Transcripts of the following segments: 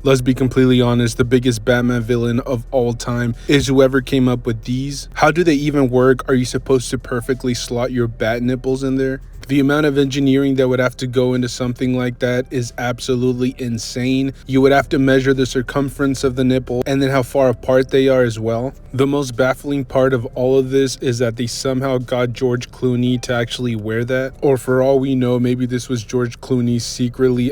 Let's be completely honest, the biggest Batman villain of all time is whoever came up with these. How do they even work? Are you supposed to perfectly slot your bat nipples in there? The amount of engineering that would have to go into something like that is absolutely insane. You would have to measure the circumference of the nipple and then how far apart they are as well. The most baffling part of all of this is that they somehow got George Clooney to actually wear that. Or for all we know, maybe this was George Clooney's secretly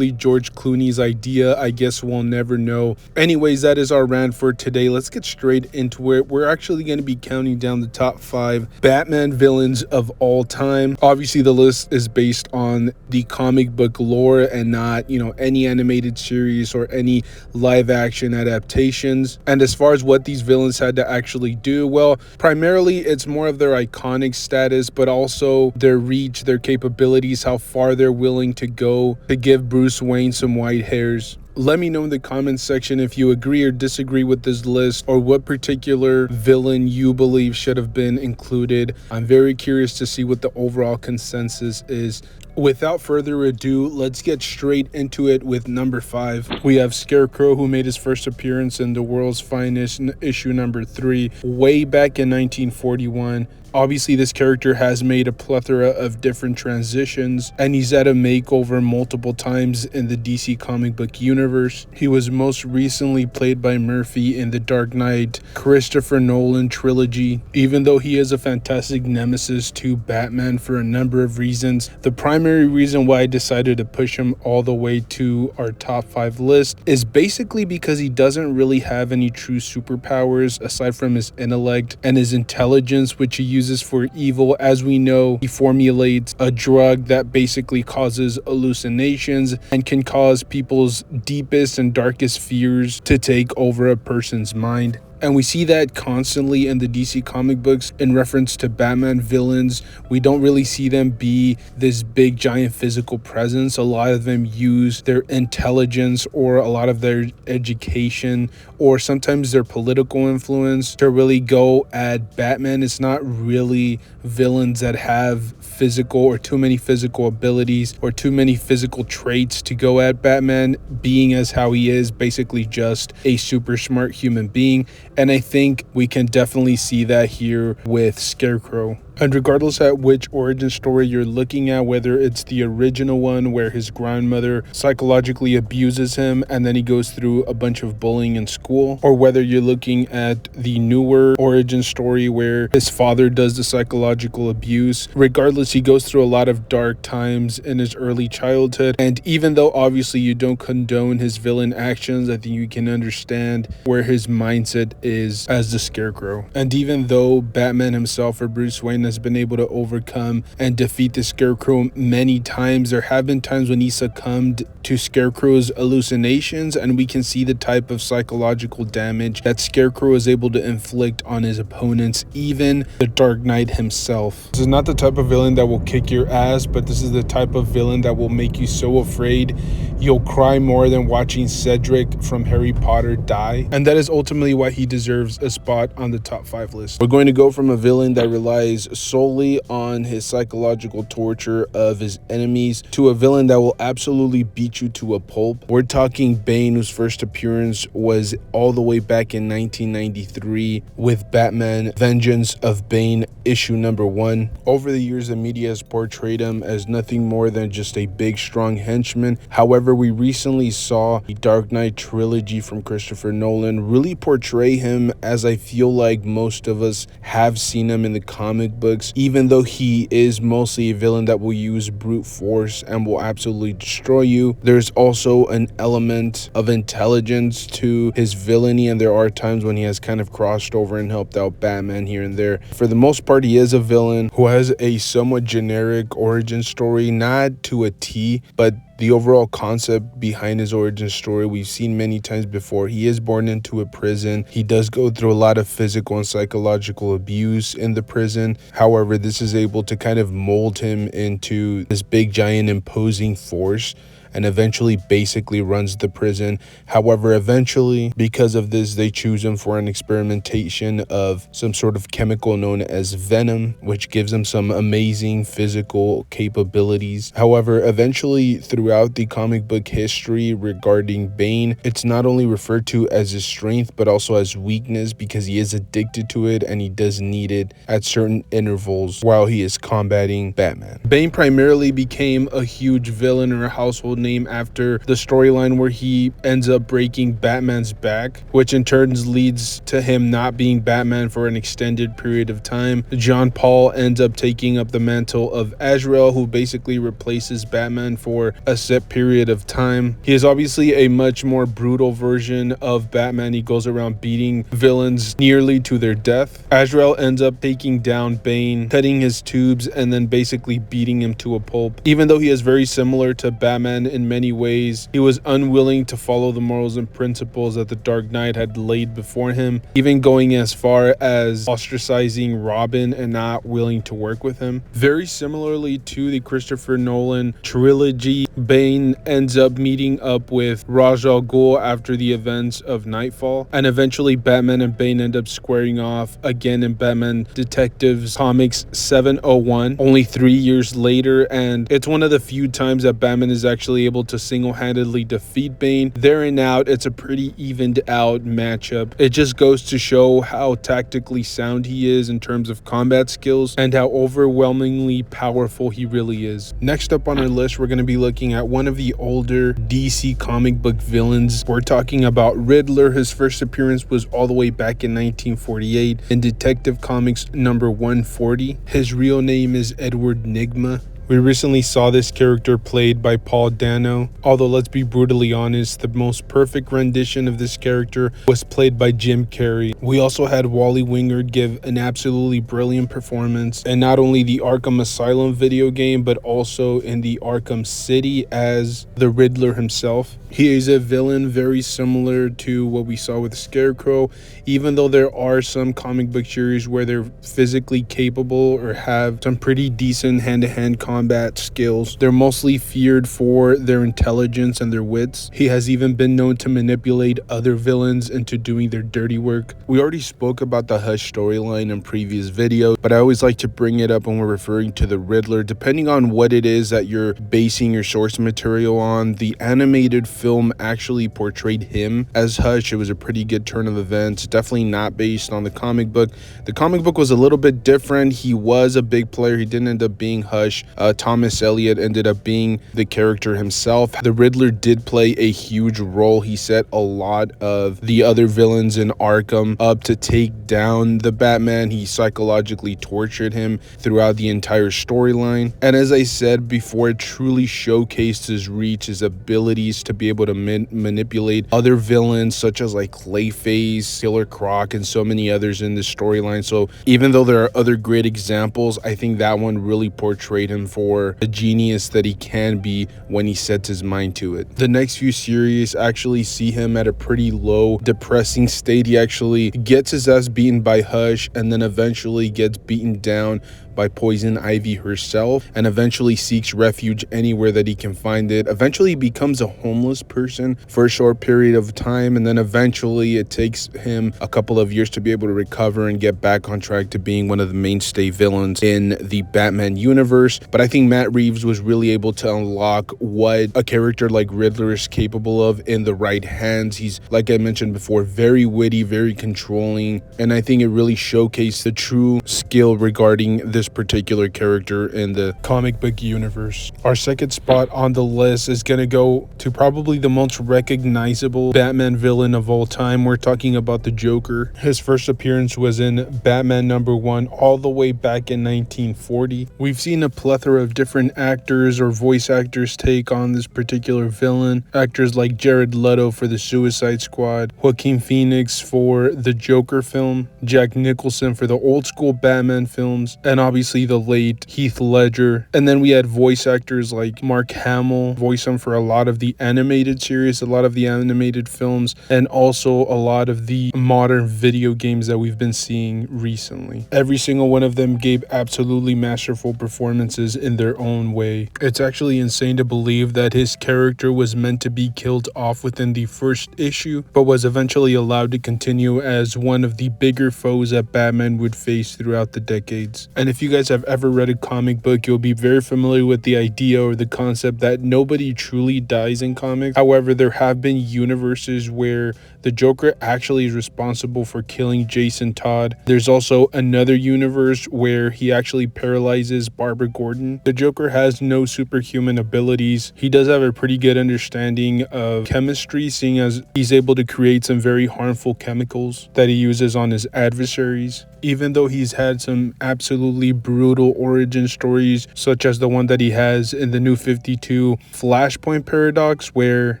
George Clooney's idea. I guess we'll never know. Anyways, that is our rant for today. Let's get straight into it. We're actually going to be counting down the top 5 Batman villains of all time. Obviously, the list is based on the comic book lore and not, any animated series or any live action adaptations. And as far as what these villains had to actually do, well, primarily it's more of their iconic status, but also their reach, their capabilities, how far they're willing to go to give Bruce Wayne some white hairs. Let me know in the comments section if you agree or disagree with this list or what particular villain you believe should have been included. I'm very curious to see what the overall consensus is. Without further ado, let's get straight into it with number 5. We have Scarecrow, who made his first appearance in The World's Finest issue number 3 way back in 1941. Obviously, this character has made a plethora of different transitions, and he's had a makeover multiple times in the DC comic book universe. He was most recently played by Murphy in the Dark Knight Christopher Nolan trilogy. Even though he is a fantastic nemesis to Batman for a number of reasons, the primary reason why I decided to push him all the way to our top 5 list is basically because he doesn't really have any true superpowers aside from his intellect and his intelligence, which he uses for evil. As we know, he formulates a drug that basically causes hallucinations and can cause people's deepest and darkest fears to take over a person's mind. And we see that constantly in the DC comic books in reference to Batman villains. We don't really see them be this big giant physical presence. A lot of them use their intelligence or a lot of their education or sometimes their political influence to really go at Batman. It's not really villains that have physical or too many physical abilities or too many physical traits to go at Batman, being as how he is, basically just a super smart human being. And I think we can definitely see that here with Scarecrow. And regardless at which origin story you're looking at, whether it's the original one where his grandmother psychologically abuses him and then he goes through a bunch of bullying in school, or whether you're looking at the newer origin story where his father does the psychological abuse, regardless, he goes through a lot of dark times in his early childhood. And even though obviously you don't condone his villain actions, I think you can understand where his mindset is as the Scarecrow. And even though Batman himself or Bruce Wayne has been able to overcome and defeat the Scarecrow many times, there have been times when he succumbed to Scarecrow's hallucinations, and we can see the type of psychological damage that Scarecrow is able to inflict on his opponents, even the Dark Knight himself. This is not the type of villain that will kick your ass, but this is the type of villain that will make you so afraid you'll cry more than watching Cedric from Harry Potter die. And that is ultimately why he deserves a spot on the top 5 list. We're going to go from a villain that relies solely on his psychological torture of his enemies to a villain that will absolutely beat you to a pulp. We're talking Bane, whose first appearance was all the way back in 1993 with Batman Vengeance of Bane issue number 1. Over the years, the media has portrayed him as nothing more than just a big strong henchman. However, we recently saw the Dark Knight trilogy from Christopher Nolan really portray him as I feel like most of us have seen him in the comic books. Even though he is mostly a villain that will use brute force and will absolutely destroy you, there's also an element of intelligence to his villainy, and there are times when he has kind of crossed over and helped out Batman here and there. For the most part, he is a villain who has a somewhat generic origin story, not to a T, but the overall concept behind his origin story we've seen many times before. He is born into a prison. He does go through a lot of physical and psychological abuse in the prison. However, this is able to kind of mold him into this big giant imposing force. and eventually basically runs the prison. However, eventually, because of this, they choose him for an experimentation of some sort of chemical known as venom, which gives him some amazing physical capabilities. However, eventually throughout the comic book history regarding Bane, it's not only referred to as his strength but also as weakness, because he is addicted to it and he does need it at certain intervals while he is combating Batman. Bane primarily became a huge villain or a household name after the storyline where he ends up breaking Batman's back, which in turn leads to him not being Batman for an extended period of time. John Paul ends up taking up the mantle of Azrael, who basically replaces Batman for a set period of time. He is obviously a much more brutal version of Batman. He goes around beating villains nearly to their death. Azrael ends up taking down Bane, cutting his tubes, and then basically beating him to a pulp. Even though he is very similar to Batman in many ways, he was unwilling to follow the morals and principles that the Dark Knight had laid before him, even going as far as ostracizing Robin and not willing to work with him. Very similarly to the Christopher Nolan trilogy, Bane ends up meeting up with Ra's al Ghul after the events of Nightfall, and eventually Batman and Bane end up squaring off again in Batman Detectives Comics 701 only 3 years later, and it's one of the few times that Batman is actually able to single-handedly defeat Bane. There and out, it's a pretty evened out matchup. It just goes to show how tactically sound he is in terms of combat skills and how overwhelmingly powerful he really is. Next up on our list, we're going to be looking at one of the older DC comic book villains. We're talking about Riddler. His first appearance was all the way back in 1948 in Detective Comics number 140. His real name is Edward Nygma. We recently saw this character played by Paul Dano, although let's be brutally honest, the most perfect rendition of this character was played by Jim Carrey. We also had Wally Wingard give an absolutely brilliant performance in not only the Arkham Asylum video game, but also in the Arkham City as the Riddler himself. He is a villain very similar to what we saw with Scarecrow, even though there are some comic book series where they're physically capable or have some pretty decent hand-to-hand combat skills. They're mostly feared for their intelligence and their wits. He has even been known to manipulate other villains into doing their dirty work. We already spoke about the Hush storyline in previous videos, but I always like to bring it up when we're referring to the Riddler. Depending on what it is that you're basing your source material on, the animated film actually portrayed him as Hush. It was a pretty good turn of events, definitely not based on the comic book. The comic book was a little bit different. He was a big player. He didn't end up being Hush. Thomas Elliott ended up being the character himself. The Riddler did play a huge role. He set a lot of the other villains in Arkham up to take down the Batman. He psychologically tortured him throughout the entire storyline. And as I said before, it truly showcased his reach, his abilities to be able to manipulate other villains such as like Clayface, Killer Croc, and so many others in this storyline. So even though there are other great examples, I think that one really portrayed him for the genius that he can be when he sets his mind to it. The next few series actually see him at a pretty low, depressing state. He actually gets his ass beaten by Hush and then eventually gets beaten down by Poison Ivy herself, and eventually seeks refuge anywhere that he can find it. Eventually becomes a homeless person for a short period of time, and then eventually it takes him a couple of years to be able to recover and get back on track to being one of the mainstay villains in the Batman universe. But I think Matt Reeves was really able to unlock what a character like Riddler is capable of in the right hands. He's, like I mentioned before, very witty, very controlling, and I think it really showcased the true skill regarding this particular character in the comic book universe. Our second spot on the list is going to go to probably the most recognizable Batman villain of all time. We're talking about the Joker. His first appearance was in Batman number 1 all the way back in 1940. We've seen a plethora of different actors or voice actors take on this particular villain. Actors like Jared Leto for the Suicide Squad, Joaquin Phoenix for the Joker film, Jack Nicholson for the old school Batman films, and obviously obviously the late Heath Ledger. And then we had voice actors like Mark Hamill voice him for a lot of the animated series, a lot of the animated films, and also a lot of the modern video games that we've been seeing recently. Every single one of them gave absolutely masterful performances in their own way. It's actually insane to believe that his character was meant to be killed off within the first issue, but was eventually allowed to continue as one of the bigger foes that Batman would face throughout the decades. And if you guys have ever read a comic book, you'll be very familiar with the idea or the concept that nobody truly dies in comics. However, there have been universes where the Joker actually is responsible for killing Jason Todd. There's also another universe where he actually paralyzes Barbara Gordon. The Joker has no superhuman abilities. He does have a pretty good understanding of chemistry, seeing as he's able to create some very harmful chemicals that he uses on his adversaries. Even though he's had some absolutely brutal origin stories, such as the one that he has in the New 52 Flashpoint Paradox, where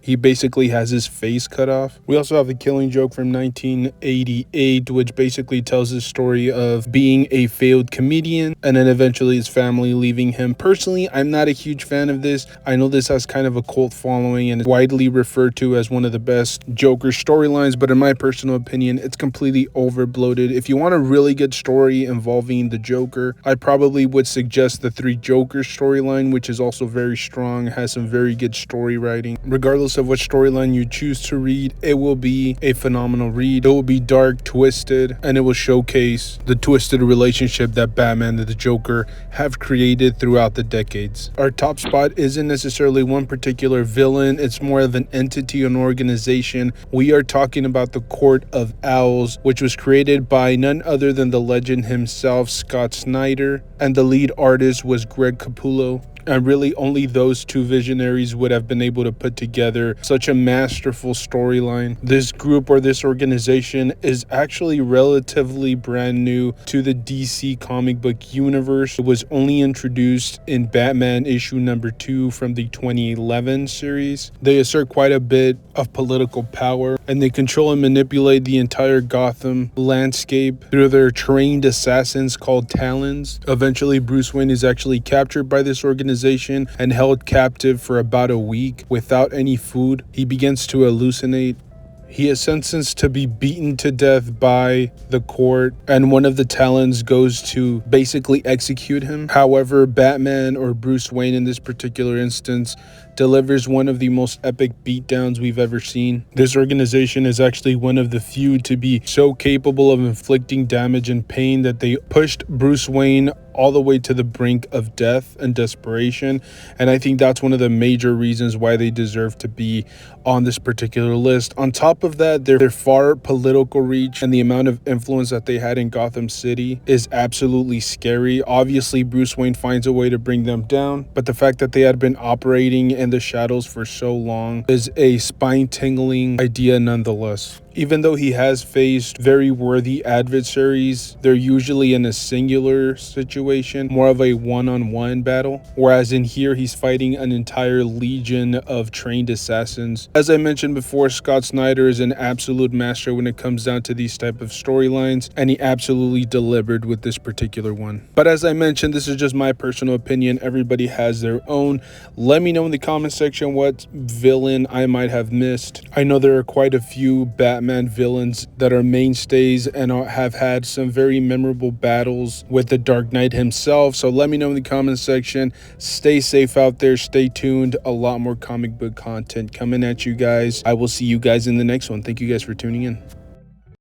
he basically has his face cut off. We also have the Killing Joke from 1988, which basically tells the story of being a failed comedian and then eventually his family leaving him. Personally, I'm not a huge fan of this. I know this has kind of a cult following and is widely referred to as one of the best Joker storylines, but in my personal opinion, it's completely overbloated. If you want to really good story involving the Joker, I probably would suggest the Three Jokers storyline, which is also very strong, has some very good story writing. Regardless of what storyline you choose to read, it will be a phenomenal read. It will be dark, twisted, and it will showcase the twisted relationship that Batman and the Joker have created throughout the decades. Our top spot isn't necessarily one particular villain, it's more of an entity, an organization. We are talking about the Court of Owls, which was created by none other than the legend himself, Scott Snyder, and the lead artist was Greg Capullo. And really only those two visionaries would have been able to put together such a masterful storyline. This group or this organization is actually relatively brand new to the DC comic book universe. It was only introduced in Batman issue number 2 from the 2011 series. They assert quite a bit of political power and they control and manipulate the entire Gotham landscape through their trained assassins called Talons. Eventually, Bruce Wayne is actually captured by this organization and held captive for about a week without any food. He begins to hallucinate. He is sentenced to be beaten to death by the court, and one of the Talons goes to basically execute him. However, Batman, or Bruce Wayne in this particular instance, delivers one of the most epic beatdowns we've ever seen. This organization is actually one of the few to be so capable of inflicting damage and pain that they pushed Bruce Wayne all the way to the brink of death and desperation, and I think that's one of the major reasons why they deserve to be on this particular list. On top of that, their far political reach and the amount of influence that they had in Gotham City is absolutely scary. Obviously, Bruce Wayne finds a way to bring them down, but the fact that they had been operating in the shadows for so long is a spine-tingling idea nonetheless. Even though he has faced very worthy adversaries, they're usually in a singular situation, more of a one-on-one battle, whereas in here he's fighting an entire legion of trained assassins. As I mentioned before, Scott Snyder is an absolute master when it comes down to these type of storylines, and he absolutely delivered with this particular one. But as I mentioned, this is just my personal opinion. Everybody has their own. Let me know in the comment section what villain I might have missed. I know there are quite a few Batman villains that are mainstays and have had some very memorable battles with the Dark Knight himself, so let me know in the comment section. Stay safe out there, stay tuned. A lot more comic book content coming at you guys. I will see you guys in the next one. Thank you guys for tuning in.